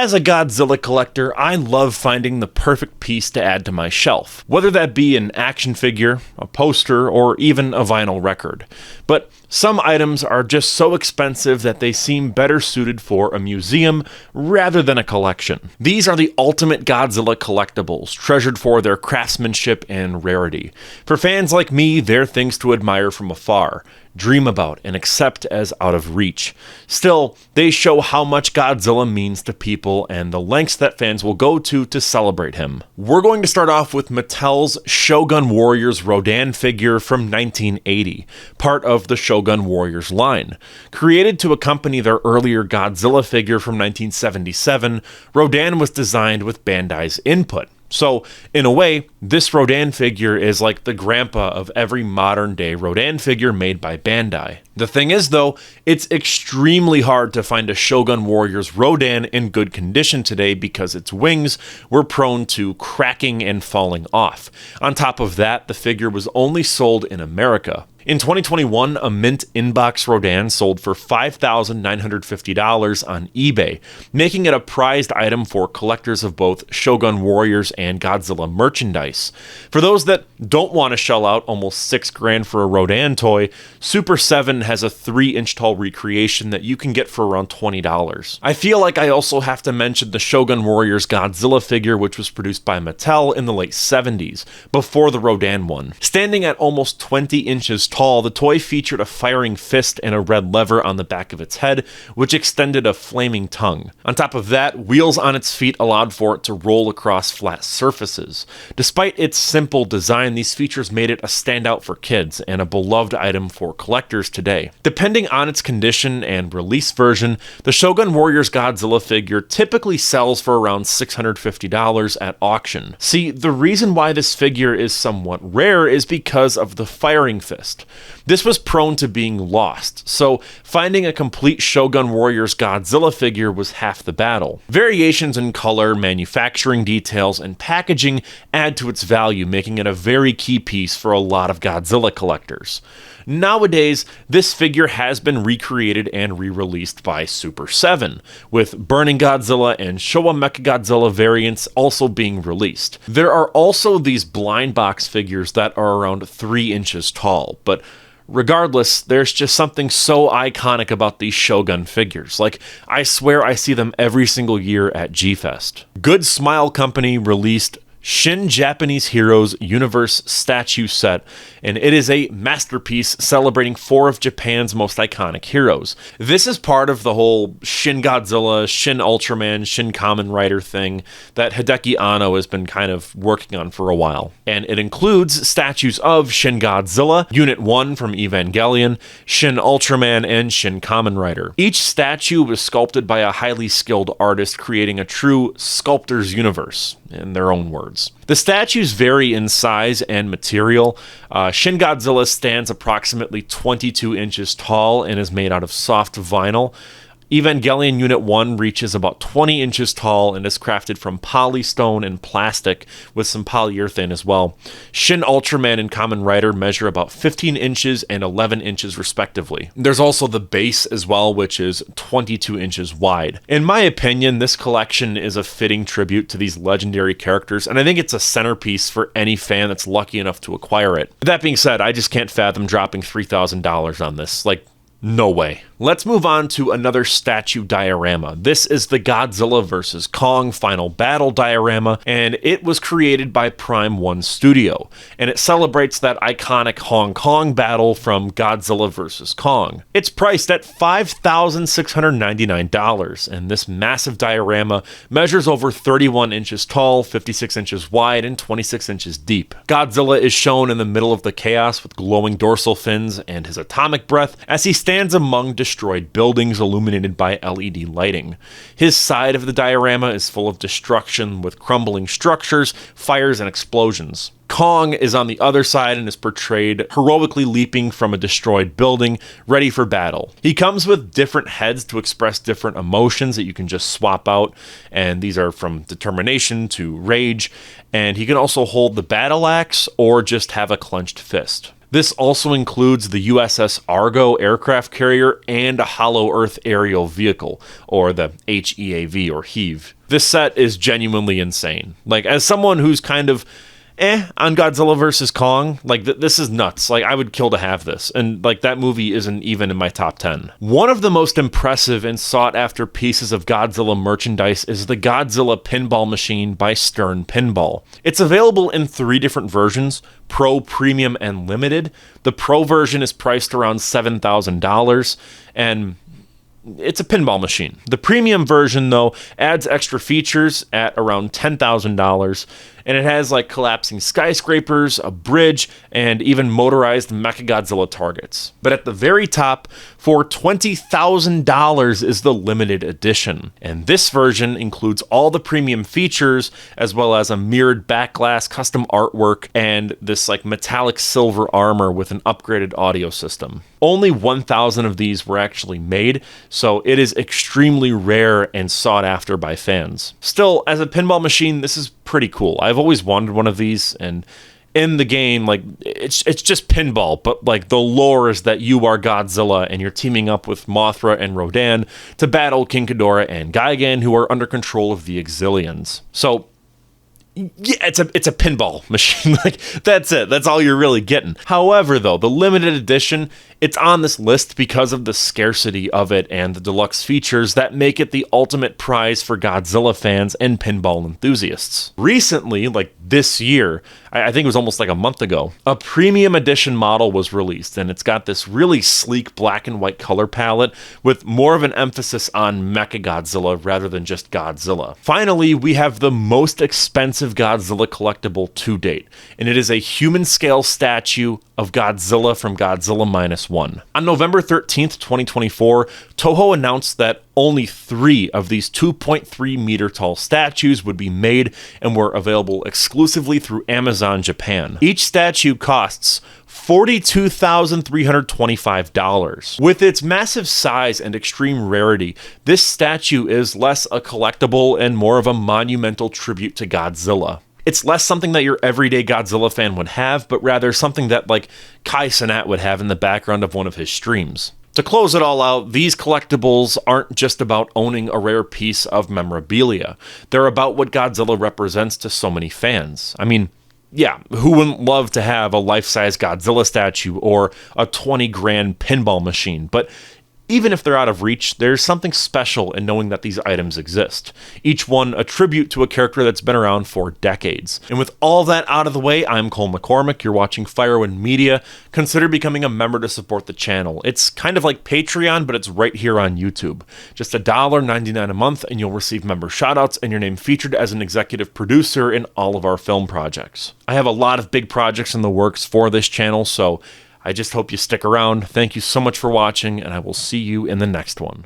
As a Godzilla collector, I love finding the perfect piece to add to my shelf, whether that be an action figure, a poster, or even a vinyl record. But some items are just so expensive that they seem better suited for a museum rather than a collection. These are the ultimate Godzilla collectibles, treasured for their craftsmanship and rarity. For fans like me, they're things to admire from afar, dream about, and accept as out of reach. Still, they show how much Godzilla means to people and the lengths that fans will go to celebrate him. We're going to start off with Mattel's Shogun Warriors Rodan figure from 1980, part of the Shogun Warriors line. Created to accompany their earlier Godzilla figure from 1977, Rodan was designed with Bandai's input. So, in a way, this Rodan figure is like the grandpa of every modern-day Rodan figure made by Bandai. The thing is, though, it's extremely hard to find a Shogun Warriors Rodan in good condition today because its wings were prone to cracking and falling off. On top of that, the figure was only sold in America. In 2021, a mint inbox Rodan sold for $5,950 on eBay, making it a prized item for collectors of both Shogun Warriors and Godzilla merchandise. For those that don't want to shell out almost $6,000 for a Rodan toy, Super 7 has a 3-inch tall recreation that you can get for around $20. I feel like I also have to mention the Shogun Warriors Godzilla figure, which was produced by Mattel in the late 70s, before the Rodan one. Standing at almost 20 inches tall, the toy featured a firing fist and a red lever on the back of its head, which extended a flaming tongue. On top of that, wheels on its feet allowed for it to roll across flat surfaces. Despite its simple design, these features made it a standout for kids and a beloved item for collectors today. Depending on its condition and release version, the Shogun Warriors Godzilla figure typically sells for around $650 at auction. See, the reason why this figure is somewhat rare is because of the firing fist. This was prone to being lost, so finding a complete Shogun Warriors Godzilla figure was half the battle. Variations in color, manufacturing details, and packaging add to its value, making it a very key piece for a lot of Godzilla collectors. Nowadays, this figure has been recreated and re-released by Super 7, with Burning Godzilla and Showa Mechagodzilla variants also being released. There are also these blind box figures that are around 3 inches tall, but regardless, there's just something so iconic about these Shogun figures. Like, I swear I see them every single year at G-Fest. Good Smile Company released Shin Japanese Heroes Universe Statue Set, and it is a masterpiece celebrating 4 of Japan's most iconic heroes. This is part of the whole Shin Godzilla, Shin Ultraman, Shin Kamen Rider thing that Hideki Anno has been kind of working on for a while. And it includes statues of Shin Godzilla, Unit 1 from Evangelion, Shin Ultraman, and Shin Kamen Rider. Each statue was sculpted by a highly skilled artist, creating a true sculptor's universe, in their own words. The statues vary in size and material. Shin Godzilla stands approximately 22 inches tall and is made out of soft vinyl. Evangelion Unit 1 reaches about 20 inches tall and is crafted from polystone and plastic with some polyurethane as well. Shin Ultraman and Kamen Rider measure about 15 inches and 11 inches respectively. There's also the base as well, which is 22 inches wide. In my opinion, this collection is a fitting tribute to these legendary characters, and I think it's a centerpiece for any fan that's lucky enough to acquire it. That being said, I just can't fathom dropping $3,000 on this. Like, no way. Let's move on to another statue diorama. This is the Godzilla vs. Kong Final Battle diorama, and it was created by Prime 1 Studio, and it celebrates that iconic Hong Kong battle from Godzilla vs. Kong. It's priced at $5,699, and this massive diorama measures over 31 inches tall, 56 inches wide, and 26 inches deep. Godzilla is shown in the middle of the chaos with glowing dorsal fins and his atomic breath as he stands among destroyed buildings illuminated by LED lighting. His side of the diorama is full of destruction with crumbling structures, fires, and explosions. Kong is on the other side and is portrayed heroically leaping from a destroyed building, ready for battle. He comes with different heads to express different emotions that you can just swap out, and these are from determination to rage, and he can also hold the battle axe or just have a clenched fist. This also includes the USS Argo aircraft carrier and a Hollow Earth aerial vehicle, or the HEAV or HEAV. This set is genuinely insane. Like, as someone who's kind of on Godzilla vs. Kong, like, this is nuts. Like, I would kill to have this, and like, that movie isn't even in my top 10. One of the most impressive and sought after pieces of Godzilla merchandise is the Godzilla pinball machine by Stern Pinball. It's available in 3 different versions: Pro, Premium, and Limited. The Pro version is priced around $7,000, and it's a pinball machine. The premium version, though, adds extra features at around $10,000, and it has like collapsing skyscrapers, a bridge, and even motorized Mechagodzilla targets. But at the very top, for $20,000 is the limited edition. And this version includes all the premium features, as well as a mirrored back glass, custom artwork, and this like metallic silver armor with an upgraded audio system. Only 1,000 of these were actually made, so it is extremely rare and sought after by fans. Still, as a pinball machine, this is pretty cool. I've always wanted one of these, and in the game, like, it's just pinball, but like the lore is that you are Godzilla and you're teaming up with Mothra and Rodan to battle King Ghidorah and Gigan, who are under control of the Exilians. So yeah, it's a pinball machine. Like, that's it. That's all you're really getting. However, though, the limited edition, it's on this list because of the scarcity of it and the deluxe features that make it the ultimate prize for Godzilla fans and pinball enthusiasts. Recently, like this year, I think it was almost like a month ago, a premium edition model was released, and it's got this really sleek black and white color palette with more of an emphasis on Mechagodzilla rather than just Godzilla. Finally, we have the most expensive Godzilla collectible to date, and it is a human scale statue of Godzilla from Godzilla -1. On November 13th, 2024, Toho announced that only 3 of these 2.3 meter tall statues would be made and were available exclusively through Amazon Japan. Each statue costs $42,325. With its massive size and extreme rarity, this statue is less a collectible and more of a monumental tribute to Godzilla. It's less something that your everyday Godzilla fan would have, but rather something that like Kai Cenat would have in the background of one of his streams. To close it all out, these collectibles aren't just about owning a rare piece of memorabilia. They're about what Godzilla represents to so many fans. I mean, yeah, who wouldn't love to have a life-size Godzilla statue or a 20 grand pinball machine? But even if they're out of reach, there's something special in knowing that these items exist. Each one a tribute to a character that's been around for decades. And with all that out of the way, I'm Cole McCormick. You're watching Firewind Media. Consider becoming a member to support the channel. It's kind of like Patreon, but it's right here on YouTube. Just $1.99 a month, and you'll receive member shoutouts and your name featured as an executive producer in all of our film projects. I have a lot of big projects in the works for this channel, so I just hope you stick around. Thank you so much for watching, and I will see you in the next one.